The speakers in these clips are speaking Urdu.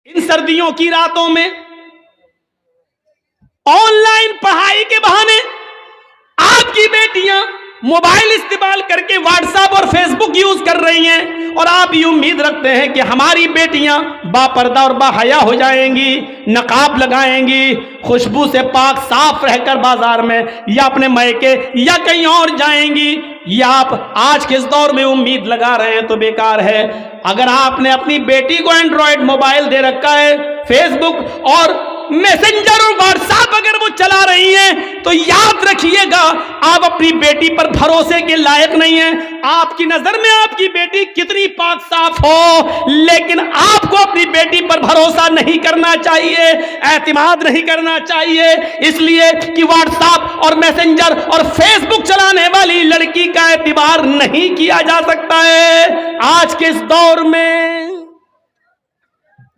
ان سردیوں کی راتوں میں آن لائن پڑھائی کے بہانے آپ کی بیٹیاں موبائل استعمال کر کے واٹس ایپ اور فیس بک یوز کر رہی ہیں، اور آپ یہ امید رکھتے ہیں کہ ہماری بیٹیاں با پردہ اور با حیا ہو جائیں گی، نقاب لگائیں گی، خوشبو سے پاک صاف رہ کر بازار میں یا اپنے میکے یا کہیں اور جائیں گی۔ یہ آپ آج کے اس دور میں امید لگا رہے ہیں تو بیکار ہے۔ اگر آپ نے اپنی بیٹی کو اینڈرائڈ موبائل دے رکھا ہے، فیس بک اور میسنجر اور واٹس ایپ اگر وہ چلا رہی ہیں، تو یاد رکھیے گا آپ اپنی بیٹی پر بھروسے کے لائق نہیں ہیں۔ آپ کی نظر میں آپ کی بیٹی کتنی پاک صاف ہو، لیکن آپ کو اپنی بیٹی پر بھروسہ نہیں کرنا چاہیے، اعتماد نہیں کرنا چاہیے، اس لیے کہ واٹس ایپ اور میسنجر اور فیس بک چلانے والی لڑکی کا اعتبار نہیں کیا جا سکتا ہے آج کے اس دور میں۔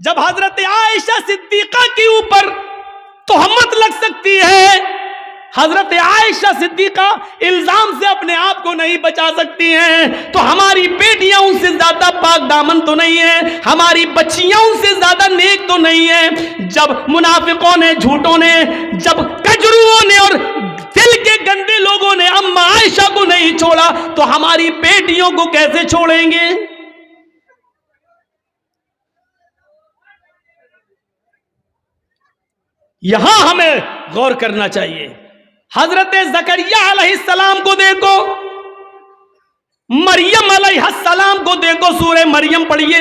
جب حضرت عائشہ صدیقہ کے اوپر تہمت لگ سکتی ہے، حضرت عائشہ صدیقہ الزام سے اپنے آپ کو نہیں بچا سکتی ہیں، تو ہماری بیٹیاں ان سے زیادہ پاک دامن تو نہیں ہیں، ہماری بچیاں ان سے زیادہ نیک تو نہیں ہیں۔ جب منافقوں نے، جھوٹوں نے، جب کجروؤں نے اور دل کے گندے لوگوں نے اما عائشہ کو نہیں چھوڑا، تو ہماری بیٹیوں کو کیسے چھوڑیں گے؟ یہاں ہمیں غور کرنا چاہیے۔ حضرت زکریا علیہ السلام کو دیکھو، مریم علیہ السلام کو دیکھو، سورہ مریم پڑھیے۔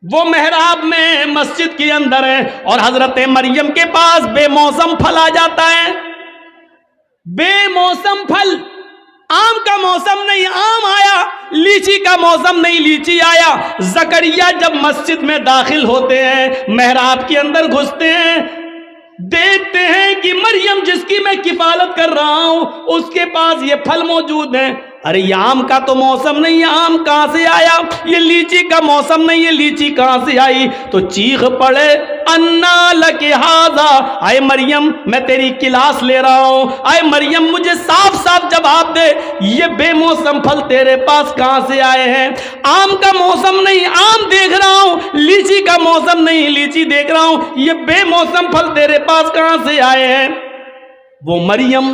وہ محراب میں مسجد کے اندر ہے اور حضرت مریم کے پاس بے موسم پھل آ جاتا ہے۔ بے موسم پھل، آم کا موسم نہیں آم آیا، لیچی کا موسم نہیں لیچی آیا۔ زکریا جب مسجد میں داخل ہوتے ہیں، محراب کے اندر گھستے ہیں، دیکھتے ہیں کہ مریم جس کی میں کفالت کر رہا ہوں اس کے پاس یہ پھل موجود ہیں۔ ارے یہ آم کا تو موسم نہیں، یہ آم کہاں سے آیا؟ یہ لیچی کا موسم نہیں، یہ لیچی کہاں سے آئی؟ تو چیخ پڑے، انا لک ھذا، اے مریم میں تیری کلاس لے رہا ہوں، اے مریم مجھے صاف صاف جواب دے، یہ بے موسم پھل تیرے پاس کہاں سے آئے ہیں؟ آم کا موسم نہیں آم دیکھ رہا ہوں، لیچی کا موسم نہیں لیچی دیکھ رہا ہوں، یہ بے موسم پھل تیرے پاس کہاں سے آئے ہیں؟ وہ مریم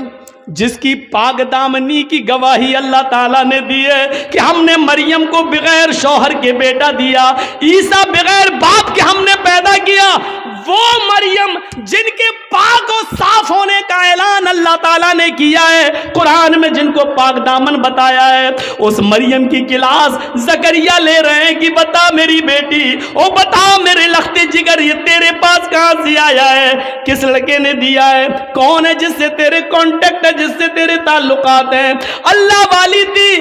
جس کی پاک دامنی کی گواہی اللہ تعالیٰ نے دی ہے کہ ہم نے مریم کو بغیر شوہر کے بیٹا دیا، عیسیٰ بغیر باپ کے ہم نے پیدا کیا، وہ مریم جن کے پاک و صاف ہونے کا اعلان اللہ تعالیٰ نے کیا ہے، قرآن میں جن کو پاک دامن بتایا ہے، اس مریم کی کلاس زکریا لے رہے ہیں کہ بتا میری بیٹی، او بتا میرے لخت جگر، یہ تیرے پاس کہاں سے آیا ہے؟ کس لڑکے نے دیا ہے؟ کون ہے جس سے تیرے کانٹیکٹ ہے، جس سے تیرے تعلقات ہیں؟ اللہ والی تھی،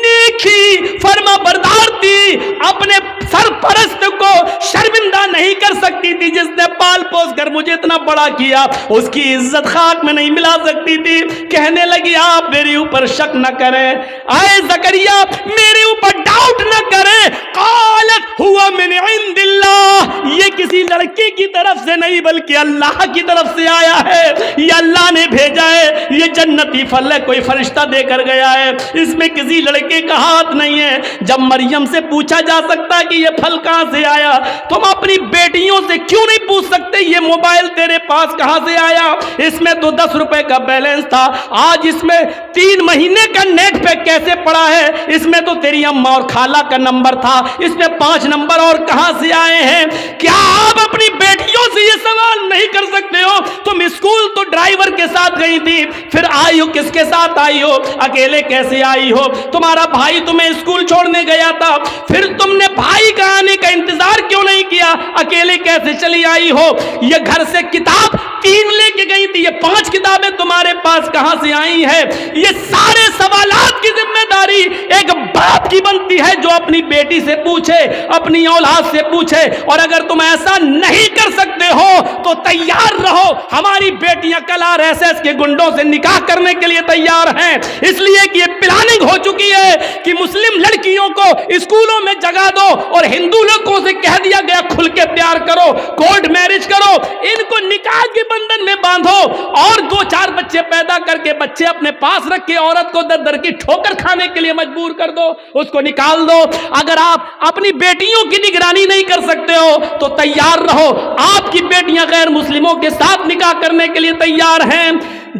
نیکی، فرما بردار تھی، اپنے سرپرست کو شرمندہ نہیں کر سکتی تھی، جس نے پال پوس کر مجھے اتنا بڑا کیا، اس کی عزت خاک میں نہیں ملا سکتی تھی۔ کہنے لگی آپ میرے اوپر شک نہ کریں، اے زکریا میرے اوپر ڈاؤٹ نہ کریں، قالت ہوا من عند اللہ، یہ کسی لڑکی کی طرف سے نہیں بلکہ اللہ کی طرف سے آیا ہے، یہ اللہ نے بھیجا ہے، یہ جنتی پھل ہے، کوئی فرشتہ دے کر گیا ہے، اس میں کسی لڑکے کا ہاتھ نہیں ہے۔ جب مریم سے پوچھا جا سکتا کہ یہ پھل کہاں سے آیا، تم اپنی بیٹیوں سے کیوں نہیں پوچھ سکتے یہ موبائل تیرے پاس کہاں سے آیا؟ اس میں تو 10 روپے کا بیلنس تھا، آج اس میں 3 مہینے کا نیٹ پیک کیسے پڑا ہے؟ اس میں تو تیری اماں اور خالہ کا نمبر تھا، اس میں 5 نمبر اور کہاں سے آئے ہیں؟ کیا آپ اپنی بیٹیوں سے یہ سوال نہیں کر سکتے ہو؟ تم اسکول تو ڈرائیور کے ساتھ گئی تھی، پھر آئی ہو کس کے ساتھ آئی ہو؟ اکیلے کیسے آئی ہو؟ تمہارا بھائی تمہیں اسکول چھوڑنے گیا تھا، پھر تم نے بھائی کا آنے کا انتظار کیوں نہیں کیا؟ اکیلے کیسے چلی آئی ہو؟ یہ گھر سے کتاب 3 لے کے گئی تھی، یہ 5 کتابیں تمہارے پاس کہاں سے آئی ہیں؟ یہ سارے سوالات کی ذمہ داری ایک باپ کی بنتی ہے جو اپنی بیٹی سے پوچھے، اپنی اولاد سے پوچھے، اور اگر تم ایسا نہیں کر سکتے ہو تو تیار رہو، ہماری بیٹیاں کل RSS کے گنڈوں سے نکاح کرنے کے لیے تیار ہیں، اس لیے کہ یہ پلاننگ ہو چکی ہے کہ مسلم لڑکیوں کو اسکولوں میں جگہ دو، اور ہندو لڑکوں سے کہہ دیا گیا کھلا کھل کے پیار کرو, کورٹ میرج کرو, ان کو نکاح کے بندھن میں باندھو اور 2-4 بچے پیدا کر کے بچے اپنے پاس رکھ کے عورت کو در کی ٹھوکر کھانے کے لیے مجبور کر دو, اس کو نکال دو. اگر آپ اپنی بیٹیوں کی نگرانی نہیں کر سکتے ہو تو تیار رہو, آپ کی بیٹیاں غیر مسلموں کے ساتھ نکاح کرنے کے لیے تیار ہیں.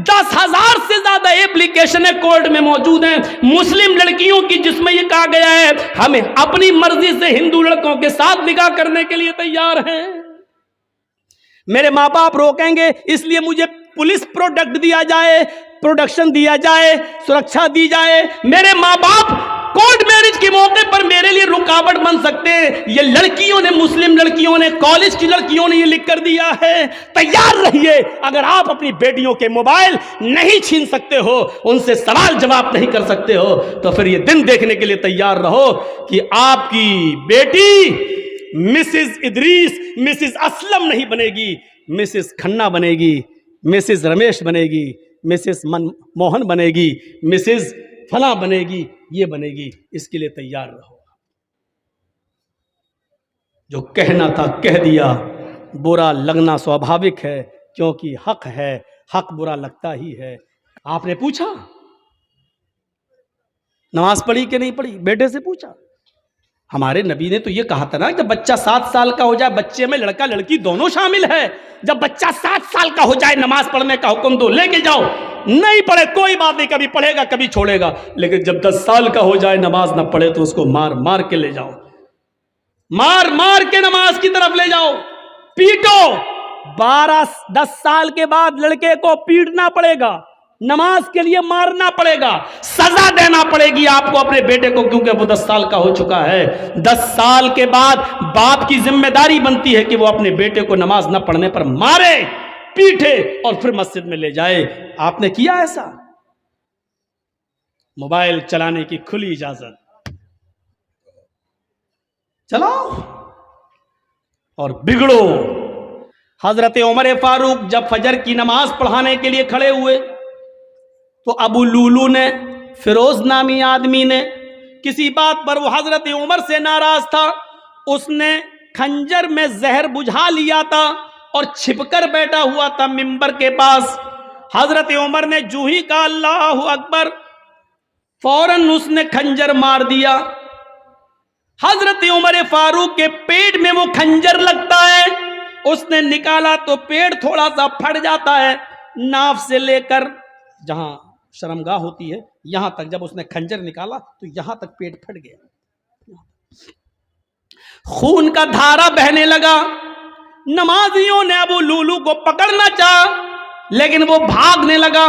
10,000 سے زیادہ ایپلیکیشنیں کورٹ میں موجود ہیں مسلم لڑکیوں کی, جس میں یہ کہا گیا ہے ہمیں اپنی مرضی سے ہندو لڑکوں کے ساتھ نکاح کرنے کے لیے تیار ہیں. میرے ماں باپ روکیں گے اس لیے مجھے پولیس پروڈکشن دیا جائے, سرکشا دی جائے. میرے ماں باپ کورٹ میرج کے موقع پر میرے لیے رکاوٹ بن سکتے ہیں. یہ لڑکیوں نے, مسلم لڑکیوں نے, کالج کی لڑکیوں نے یہ لکھ کر دیا ہے. تیار رہیے, اگر آپ اپنی بیٹیوں کے موبائل نہیں چھین سکتے ہو, ان سے سوال جواب نہیں کر سکتے ہو, تو پھر یہ دن دیکھنے کے لیے تیار رہو کہ آپ کی بیٹی مسز ادریس, مسز اسلم نہیں بنے گی, مسز کھنہ بنے گی, مسز رمیش بنے گی, مسز موہن بنے گی, مسز فلاں بنے گی, یہ بنے گی. اس کے لیے تیار رہو. جو کہنا تھا کہہ دیا, برا لگنا سوابھاوک ہے کیونکہ حق ہے, حق برا لگتا ہی ہے. آپ نے پوچھا نماز پڑھی کہ نہیں پڑھی, بیٹے سے پوچھا. ہمارے نبی نے تو یہ کہا تھا نا جب بچہ 7 سال کا ہو جائے, بچے میں لڑکا لڑکی دونوں شامل ہے, جب بچہ 7 سال کا ہو جائے نماز پڑھنے کا حکم دو, لے کے جاؤ. نہیں پڑھے کوئی بات نہیں, کبھی پڑھے گا کبھی چھوڑے گا, لیکن جب 10 سال کا ہو جائے نماز نہ پڑھے تو اس کو مار مار کے لے جاؤ, مار مار کے نماز کی طرف لے جاؤ, پیٹو. 10 سال کے بعد لڑکے کو پیٹنا پڑے گا, نماز کے لیے مارنا پڑے گا, سزا دینا پڑے گی آپ کو اپنے بیٹے کو, کیونکہ وہ 10 سال کا ہو چکا ہے. 10 سال کے بعد باپ کی ذمہ داری بنتی ہے کہ وہ اپنے بیٹے کو نماز نہ پڑھنے پر مارے, پیٹے اور پھر مسجد میں لے جائے. آپ نے کیا ایسا؟ موبائل چلانے کی کھلی اجازت, چلاؤ اور بگڑو. حضرت عمر فاروق جب فجر کی نماز پڑھانے کے لیے کھڑے ہوئے تو ابو لولو نے, فیروز نامی آدمی نے, کسی بات پر وہ حضرت عمر سے ناراض تھا, اس نے خنجر میں زہر بجھا لیا تھا اور چھپ کر بیٹھا ہوا تھا منبر کے پاس. حضرت عمر نے جو ہی کہا اللہ اکبر, فوراً اس نے خنجر مار دیا. حضرت عمر فاروق کے پیٹ میں وہ خنجر لگتا ہے, اس نے نکالا تو پیٹ تھوڑا سا پھٹ جاتا ہے, ناف سے لے کر جہاں شرمگاہ ہوتی ہے یہاں تک, جب اس نے خنجر نکالا تو یہاں تک پیٹ پھٹ گیا, خون کا دھارا بہنے لگا. نمازیوں نے ابو لولو کو پکڑنا چاہا لیکن وہ بھاگنے لگا.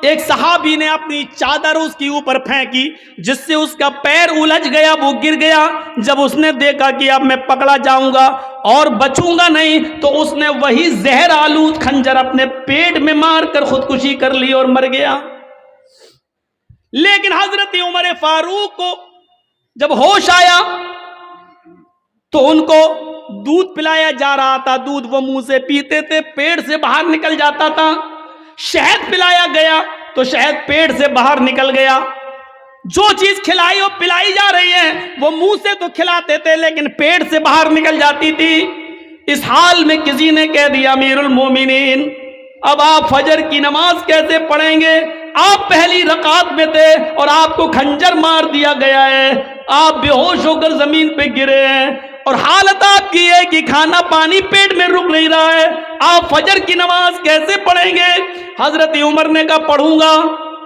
ایک صحابی نے اپنی چادر اس کے اوپر پھینکی جس سے اس کا پیر الجھ گیا, وہ گر گیا. جب اس نے دیکھا کہ اب میں پکڑا جاؤں گا اور بچوں گا نہیں, تو اس نے وہی زہر آلود خنجر اپنے پیٹ میں مار کر خودکشی کر لی اور مر گیا. لیکن حضرت عمر فاروق کو جب ہوش آیا تو ان کو دودھ پلایا جا رہا تھا, دودھ وہ منہ سے پیتے تھے, پیٹ سے باہر نکل جاتا تھا. شہد پلایا گیا تو شہد پیٹ سے باہر نکل گیا. جو چیز کھلائی اور پلائی جا رہی ہے وہ منہ سے تو کھلاتے تھے لیکن پیٹ سے باہر نکل جاتی تھی. اس حال میں کسی نے کہہ دیا امیر المومنین اب آپ فجر کی نماز کیسے پڑھیں گے؟ آپ پہلی رکعت میں تھے اور آپ کو خنجر مار دیا گیا ہے, آپ بے ہوش ہو کر زمین پہ گرے ہیں اور حالت آپ کی ہے کہ کھانا پانی پیٹ میں رک نہیں رہا ہے, آپ فجر کی نماز کیسے پڑھیں گے؟ حضرت عمر نے کہا پڑھوں گا,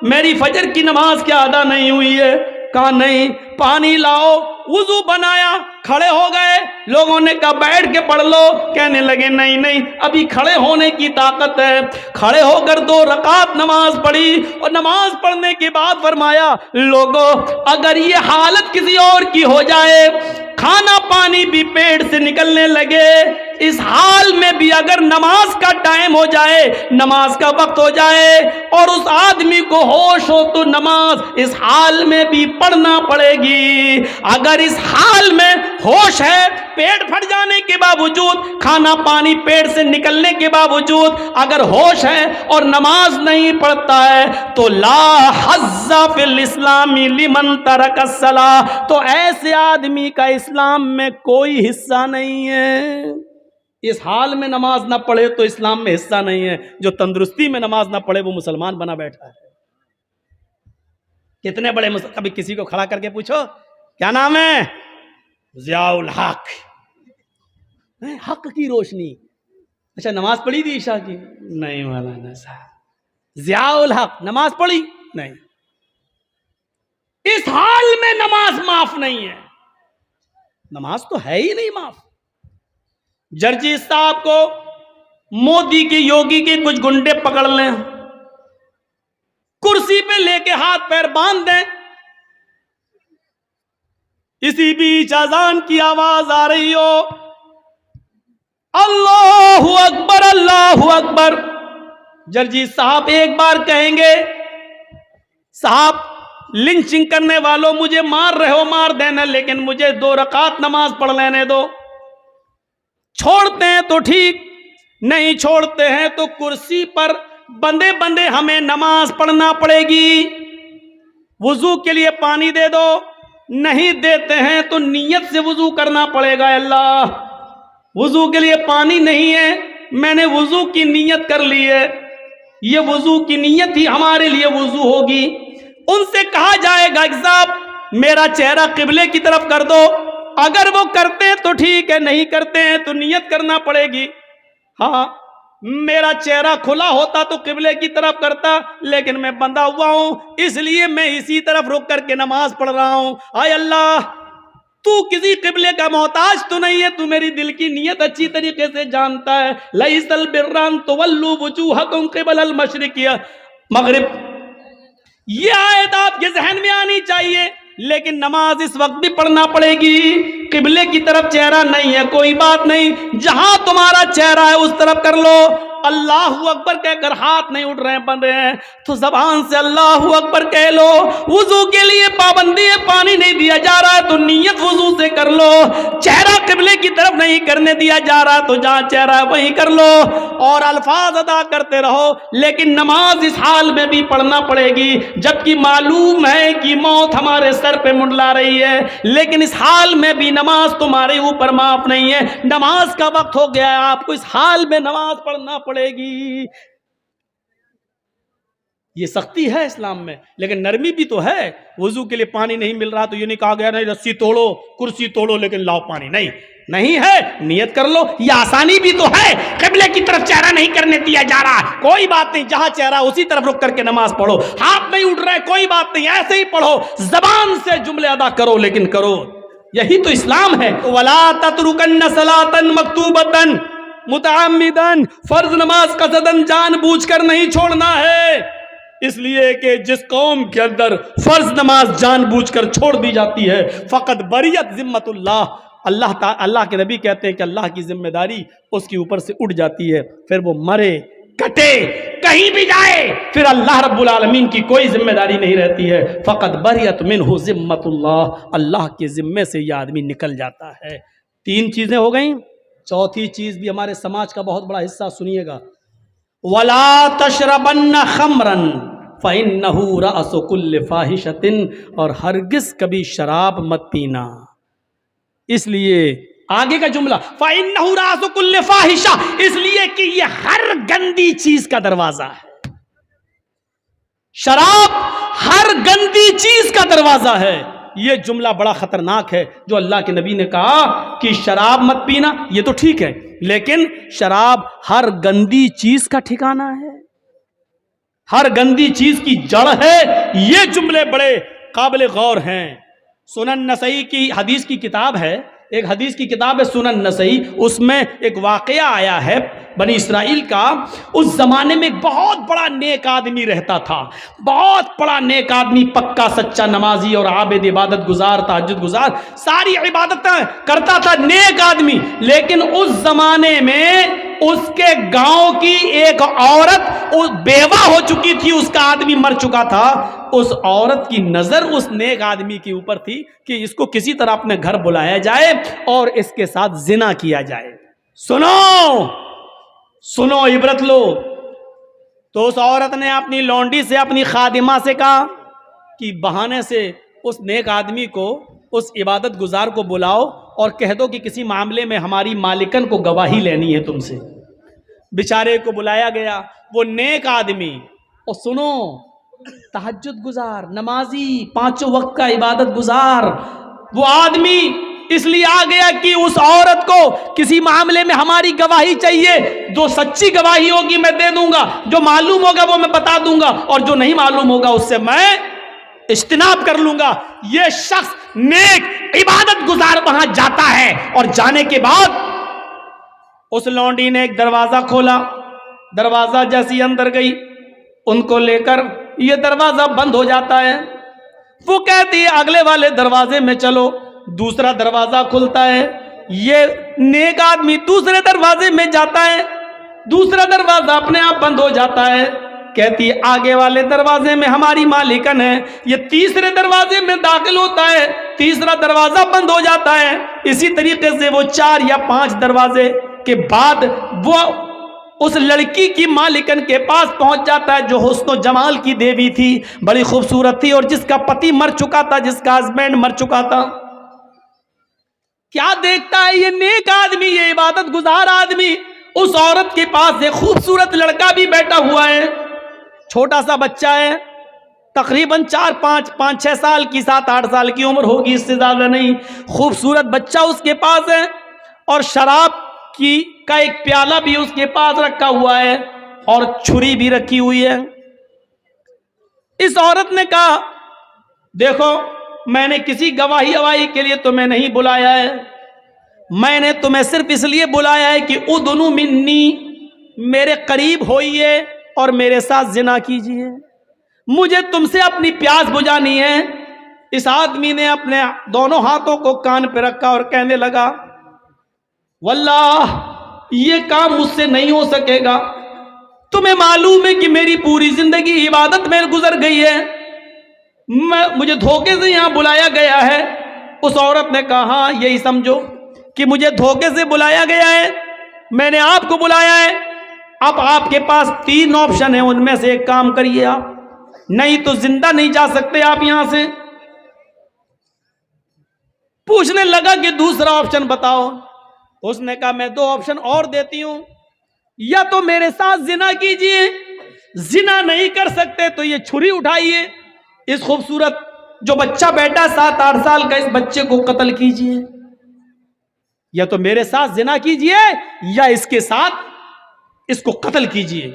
میری فجر کی نماز کیا ادا نہیں ہوئی ہے؟ کہا نہیں. پانی لاؤ, وضو بنایا, کھڑے ہو گئے. لوگوں نے کہا بیٹھ کے پڑھ لو, کہنے لگے نہیں نہیں ابھی کھڑے ہونے کی طاقت ہے. کھڑے ہو کر 2 رکعت نماز پڑھی اور نماز پڑھنے کے بعد فرمایا لوگوں اگر یہ حالت کسی اور کی ہو جائے, کھانا پانی بھی پیٹ سے نکلنے لگے, اس حال میں بھی اگر نماز کا ٹائم ہو جائے، نماز کا وقت ہو جائے اور اس آدمی کو ہوش ہو تو نماز اس حال میں بھی پڑھنا پڑے گی۔ اگر اس حال میں ہوش ہے، پیٹ پھٹ جانے کے باوجود، کھانا پانی پیٹ سے نکلنے کے باوجود اگر ہوش ہے اور نماز نہیں پڑھتا ہے تو لا حظ فی الاسلام لمن ترک الصلاۃ، تو ایسے آدمی کا اسلام میں کوئی حصہ نہیں ہے۔ اس حال میں نماز نہ پڑھے تو اسلام میں حصہ نہیں ہے۔ جو تندرستی میں نماز نہ پڑھے وہ مسلمان بنا بیٹھا ہے۔ کتنے بڑے کبھی کسی کو کھڑا کر کے پوچھو کیا نام ہے؟ ضیاء الحق، حق کی روشنی۔ اچھا نماز پڑھی تھی عشاء کی؟ نہیں مولانا صاحب۔ ضیاء الحق نماز پڑھی؟ نہیں۔ اس حال میں نماز معاف نہیں ہے، نماز تو ہے ہی نہیں معاف۔ جرجی صاحب کو مودی کی، یوگی کے کچھ گنڈے پکڑ لیں، کرسی پہ لے کے ہاتھ پیر باندھ دیں، اسی بیچ اذان کی آواز آ رہی ہو، اللہ اکبر اللہ اکبر، جرجی صاحب ایک بار کہیں گے صاحب لنچنگ کرنے والوں مجھے مار رہے ہو مار دینا، لیکن مجھے 2 رکعت نماز پڑھ لینے دو۔ چھوڑتے ہیں تو ٹھیک، نہیں چھوڑتے ہیں تو کرسی پر بندے بندے ہمیں نماز پڑھنا پڑے گی۔ وضو کے لیے پانی دے دو، نہیں دیتے ہیں تو نیت سے وضو کرنا پڑے گا۔ اللہ وضو کے لیے پانی نہیں ہے، میں نے وضو کی نیت کر لی ہے، یہ وضو کی نیت ہی ہمارے لیے وضو ہوگی۔ ان سے کہا جائے گا کہ صاحب میرا چہرہ قبلے کی طرف کر دو، اگر وہ کرتے ہیں تو ٹھیک ہے، نہیں کرتے ہیں تو نیت کرنا پڑے گی۔ ہاں میرا چہرہ کھلا ہوتا تو قبلے کی طرف کرتا، لیکن میں بندھا ہوا ہوں اس لیے میں اسی طرف رک کر کے نماز پڑھ رہا ہوں۔ اے اللہ تو کسی قبلے کا محتاج تو نہیں ہے، تو میری دل کی نیت اچھی طریقے سے جانتا ہے۔ لیس البر ان تولوا وجوہکم قبل المشرق مغرب، یہ آیت آپ کے ذہن میں آنی چاہیے، لیکن نماز اس وقت بھی پڑھنا پڑے گی۔ قبلے کی طرف چہرہ نہیں ہے کوئی بات نہیں، جہاں تمہارا چہرہ ہے اس طرف کر لو۔ اللہ اکبر کہہ کر ہاتھ نہیں اٹھ رہے ہیں بندے ہیں تو زبان سے اللہ اکبر کہہ لو۔ وضو کے لیے پابندی ہے، پانی نہیں دیا جا رہا ہے تو نیت وضو سے کر لو۔ چہرہ قبلے کی طرف نہیں کرنے دیا جا رہا تو جہاں چہرہ ہے وہیں کر لو، اور الفاظ ادا کرتے رہو، لیکن نماز اس حال میں بھی پڑھنا پڑے گی جبکہ معلوم ہے کہ موت ہمارے سر پہ منڈلا رہی ہے، لیکن اس حال میں بھی نماز تمہارے اوپر معاف نہیں ہے۔ نماز کا وقت ہو گیا ہے، آپ کو اس حال میں نماز پڑھنا پڑے گی۔ یہ سختی ہے اسلام میں، لیکن نرمی بھی تو ہے۔ وضو کے لیے پانی نہیں مل رہا تو یہ نہیں کہا گیا نہیں رسی توڑو کرسی توڑو لیکن لاؤ پانی، نہیں ہے، نیت کر لو۔ یہ آسانی بھی تو ہے، قبلے کی طرف چہرہ نہیں کرنے دیا جا رہا، کوئی بات نہیں، جہاں چہرہ اسی طرف رک کر کے نماز پڑھو۔ ہاتھ نہیں اٹھ رہے کوئی بات نہیں، ایسے ہی پڑھو، زبان سے جملے ادا کرو لیکن کرو، یہی تو اسلام ہے۔ وَلَا تَتْرُكَنَّ صَلَاةً مَكْتُوبَةً متعمدن، فرض نماز قصدن جان بوجھ کر نہیں چھوڑنا ہے، اس لیے کہ جس قوم کے اندر فرض نماز جان بوجھ کر چھوڑ دی جاتی ہے فقط بریت ذمت اللہ کے نبی کہتے ہیں کہ اللہ کی ذمہ داری اس کے اوپر سے اٹھ جاتی ہے، پھر وہ مرے کٹے کہیں بھی جائے پھر اللہ رب العالمین کی کوئی ذمہ داری نہیں رہتی ہے۔ فقط بریت منہ ذمت اللہ کے ذمے سے یہ آدمی نکل جاتا ہے۔ 3 چیزیں ہو گئیں، چوتھی چیز بھی ہمارے سماج کا بہت بڑا حصہ، سنیے گا، وَلَا تَشْرَبَنَّ خَمْرًا فَإِنَّهُ رَأْسُ كُلِّ فَاحِشَةٍ، اور ہرگز کبھی شراب مت پینا، اس لیے آگے کا جملہ فَإِنَّهُ رَأْسُ كُلِّ فَاحِشَةٍ، اس لیے کہ یہ ہر گندی چیز کا دروازہ ہے، شراب ہر گندی چیز کا دروازہ ہے۔ یہ جملہ بڑا خطرناک ہے جو اللہ کے نبی نے کہا کہ شراب مت پینا، یہ تو ٹھیک ہے لیکن شراب ہر گندی چیز کا ٹھکانہ ہے، ہر گندی چیز کی جڑ ہے۔ یہ جملے بڑے قابل غور ہیں۔ سنن نسائی کی حدیث کی کتاب ہے، ایک حدیث کی کتاب ہے سنن نسائی، اس میں ایک واقعہ آیا ہے بنی اسرائیل کا اس زمانے میں ایک بہت بڑا نیک آدمی رہتا تھا، بہت بڑا نیک آدمی، پکا سچا نمازی اور عابد، عبادت گزار، تہجد گزار، ساری عبادتیں کرتا تھا، نیک آدمی۔ لیکن اس زمانے میں اس کے گاؤں کی ایک عورت بیوہ ہو چکی تھی، اس کا آدمی مر چکا تھا۔ اس عورت کی نظر اس نیک آدمی کے اوپر تھی کہ اس کو کسی طرح اپنے گھر بلایا جائے اور اس کے ساتھ زنا کیا جائے۔ سنو عبرت لو۔ تو اس عورت نے اپنی لونڈی سے، اپنی خادمہ سے کہا کہ بہانے سے اس نیک آدمی کو، اس عبادت گزار کو بلاؤ اور کہہ دو کہ کسی معاملے میں ہماری مالکن کو گواہی لینی ہے تم سے۔ بیچارے کو بلایا گیا، وہ نیک آدمی، اور سنو، تہجد گزار، نمازی، 5 وقت کا عبادت گزار، وہ آدمی اس لیے آ گیا کہ اس عورت کو کسی معاملے میں ہماری گواہی چاہیے، جو سچی گواہی ہوگی میں دے دوں گا، جو معلوم ہوگا وہ میں بتا دوں گا، اور جو نہیں معلوم ہوگا اس سے میں اجتناب کر لوں گا۔ یہ شخص نیک عبادت گزار وہاں جاتا ہے، اور جانے کے بعد اس لونڈی نے ایک دروازہ کھولا، دروازہ جیسی اندر گئی، ان کو لے کر یہ دروازہ بند ہو جاتا ہے۔ وہ کہتی ہے اگلے والے دروازے میں چلو، دوسرا دروازہ کھلتا ہے، یہ نیک آدمی دوسرے دروازے میں جاتا ہے، دوسرا دروازہ اپنے آپ بند ہو جاتا ہے۔ کہتی ہے آگے والے دروازے میں ہماری مالکن ہے، یہ تیسرے دروازے میں داخل ہوتا ہے، تیسرا دروازہ بند ہو جاتا ہے۔ اسی طریقے سے وہ 4 یا 5 دروازے کے بعد وہ اس لڑکی کی مالکن کے پاس پہنچ جاتا ہے، جو حسن و جمال کی دیوی تھی، بڑی خوبصورت تھی، اور جس کا پتی مر چکا تھا، جس کا ہسبینڈ مر چکا تھا۔ کیا دیکھتا ہے یہ نیک آدمی، یہ عبادت گزار آدمی؟ اس عورت کے پاس ایک خوبصورت لڑکا بھی بیٹھا ہوا ہے، چھوٹا سا بچہ ہے، تقریباً 5-6 سال کی، 7-8 سال کی عمر ہوگی، اس سے زیادہ نہیں۔ خوبصورت بچہ اس کے پاس ہے، اور شراب کا ایک پیالہ بھی اس کے پاس رکھا ہوا ہے، اور چھری بھی رکھی ہوئی ہے۔ اس عورت نے کہا دیکھو، میں نے کسی گواہی کے لیے تمہیں نہیں بلایا ہے، میں نے تمہیں صرف اس لیے بلایا ہے کہ ادنو منی، میرے قریب ہوئیے اور میرے ساتھ زنا کیجئے، مجھے تم سے اپنی پیاس بجھانی ہے۔ اس آدمی نے اپنے دونوں ہاتھوں کو کان پہ رکھا اور کہنے لگا واللہ یہ کام مجھ سے نہیں ہو سکے گا، تمہیں معلوم ہے کہ میری پوری زندگی عبادت میں گزر گئی ہے، مجھے دھوکے سے یہاں بلایا گیا ہے۔ اس عورت نے کہا ہاں یہی سمجھو کہ مجھے دھوکے سے بلایا گیا ہے، میں نے آپ کو بلایا ہے، اب آپ کے پاس 3 آپشن ہیں، ان میں سے ایک کام کریے آپ، نہیں تو زندہ نہیں جا سکتے آپ یہاں سے۔ پوچھنے لگا کہ دوسرا آپشن بتاؤ۔ اس نے کہا میں 2 آپشن اور دیتی ہوں، یا تو میرے ساتھ زنا کیجئے، زنا نہیں کر سکتے تو یہ چھری اٹھائیے، اس خوبصورت جو بچہ بیٹا 7-8 سال کا، اس بچے کو قتل کیجئے، یا تو میرے ساتھ زنا کیجئے یا اس کے ساتھ اس کو قتل کیجئے۔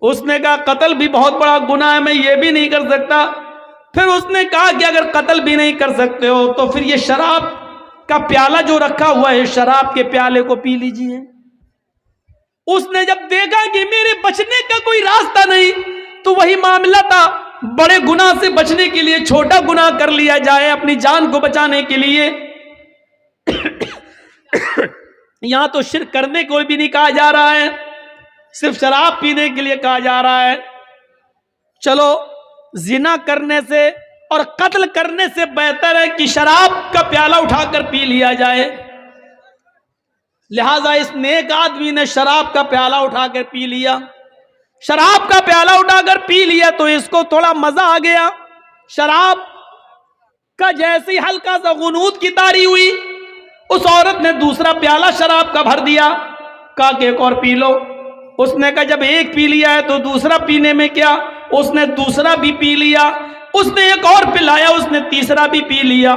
اس نے کہا قتل بھی بہت بڑا گناہ ہے، میں یہ بھی نہیں کر سکتا۔ پھر اس نے کہا کہ اگر قتل بھی نہیں کر سکتے ہو تو پھر یہ شراب کا پیالہ جو رکھا ہوا ہے، شراب کے پیالے کو پی لیجئے۔ اس نے جب دیکھا کہ میرے بچنے کا کوئی راستہ نہیں، تو وہی معاملہ تھا، بڑے گناہ سے بچنے کے لیے چھوٹا گناہ کر لیا جائے، اپنی جان کو بچانے کے لیے۔ یہاں تو شرک کرنے کو بھی نہیں کہا جا رہا ہے، صرف شراب پینے کے لیے کہا جا رہا ہے۔ چلو زنا کرنے سے اور قتل کرنے سے بہتر ہے کہ شراب کا پیالہ اٹھا کر پی لیا جائے۔ لہذا اس نیک آدمی نے شراب کا پیالہ اٹھا کر پی لیا۔ شراب کا پیالہ اٹھا کر پی لیا تو اس کو تھوڑا مزہ آ گیا، شراب کا جیسی ہلکا سا غنود کی طاری ہوئی، اس عورت نے دوسرا پیالہ شراب کا بھر دیا، کہا کہ ایک اور پی لو۔ اس نے کہا جب ایک پی لیا ہے تو دوسرا پینے میں کیا؟ اس نے دوسرا بھی پی لیا، اس نے ایک اور پلایا، اس نے تیسرا بھی پی لیا،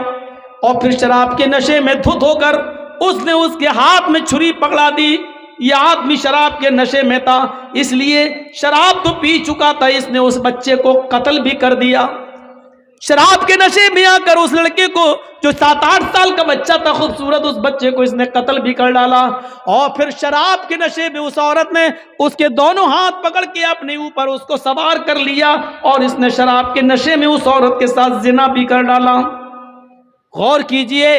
اور پھر شراب کے نشے میں دھت ہو کر اس نے اس کے ہاتھ میں چھری پکڑا دی۔ یہ آدمی شراب کے نشے میں تھا، اس لیے شراب تو پی چکا تھا، اس نے اس بچے کو قتل بھی کر دیا۔ شراب کے نشے میں آ کر اس لڑکے کو جو 7-8 سال کا بچہ تھا خوبصورت، اس بچے کو اس نے قتل بھی کر ڈالا. اور پھر شراب کے نشے میں اس عورت نے اس کے دونوں ہاتھ پکڑ کے اپنے اوپر اس کو سوار کر لیا اور اس نے شراب کے نشے میں اس عورت کے ساتھ زنا بھی کر ڈالا. غور کیجئے،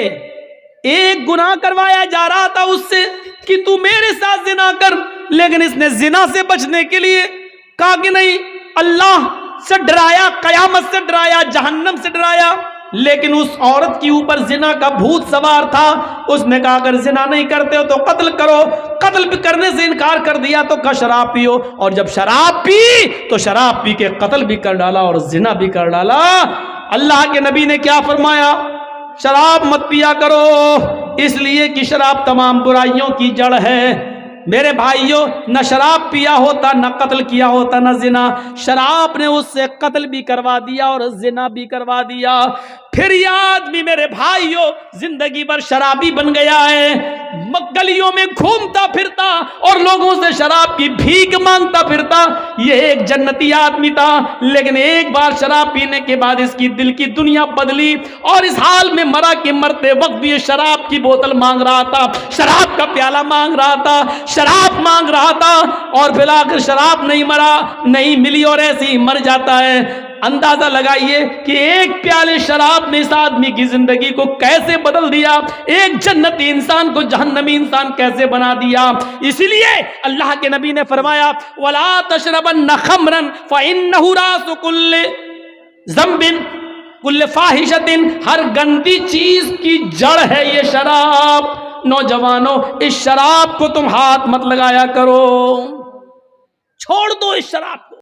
ایک گناہ کروایا جا رہا تھا اس سے کہ تو میرے ساتھ زنا کر، لیکن اس نے زنا سے بچنے کے لیے کہا کہ نہیں، اللہ سے ڈرایا، قیامت سے ڈرایا، جہنم سے ڈرایا. لیکن اس عورت کی اوپر زنا کا بھوت سوار تھا. اس نے کہا اگر زنا نہیں کرتے ہو تو قتل کرو. قتل بھی کرنے سے انکار کر دیا تو کہا شراب پیو. اور جب شراب پی تو شراب پی کے قتل بھی کر ڈالا اور زنا بھی کر ڈالا. اللہ کے نبی نے کیا فرمایا؟ شراب مت پیا کرو، اس لیے کہ شراب تمام برائیوں کی جڑ ہے. میرے بھائیوں، نہ شراب پیا ہوتا، نہ قتل کیا ہوتا، نہ زنا. شراب نے اس سے قتل بھی کروا دیا اور زنا بھی کروا دیا. پھر یہ آدمی میرے بھائیوں زندگی بھر شرابی بن گیا ہے، گلیوں میں گھومتا پھرتا اور لوگوں سے شراب کی بھیک مانگتا پھرتا. یہ ایک جنتی آدمی تھا، لیکن ایک بار شراب پینے کے بعد اس کی دل کی دنیا بدلی اور اس حال میں مرا کہ مرتے وقت بھی یہ شراب کی بوتل مانگ رہا تھا، شراب کا پیالہ مانگ رہا تھا، شراب مانگ رہا تھا. اور پھر آخر شراب نہیں مرا، نہیں ملی اور ایسے ہی مر جاتا ہے. اندازہ لگائیے کہ ایک پیالے شراب نے اس آدمی کی زندگی کو کیسے بدل دیا، ایک جنتی انسان کو جہنمی انسان کیسے بنا دیا. اسی لیے اللہ کے نبی نے فرمایا وَلَا تَشْرَبَنَّ خَمْرًا فَإِنَّهُ رَأْسُ كُلِّ ذَنْبٍ كُلِّ فَاحِشَةٍ، ہر گندی چیز کی جڑ ہے یہ شراب. نوجوانوں، اس شراب کو تم ہاتھ مت لگایا کرو، چھوڑ دو اس شراب کو.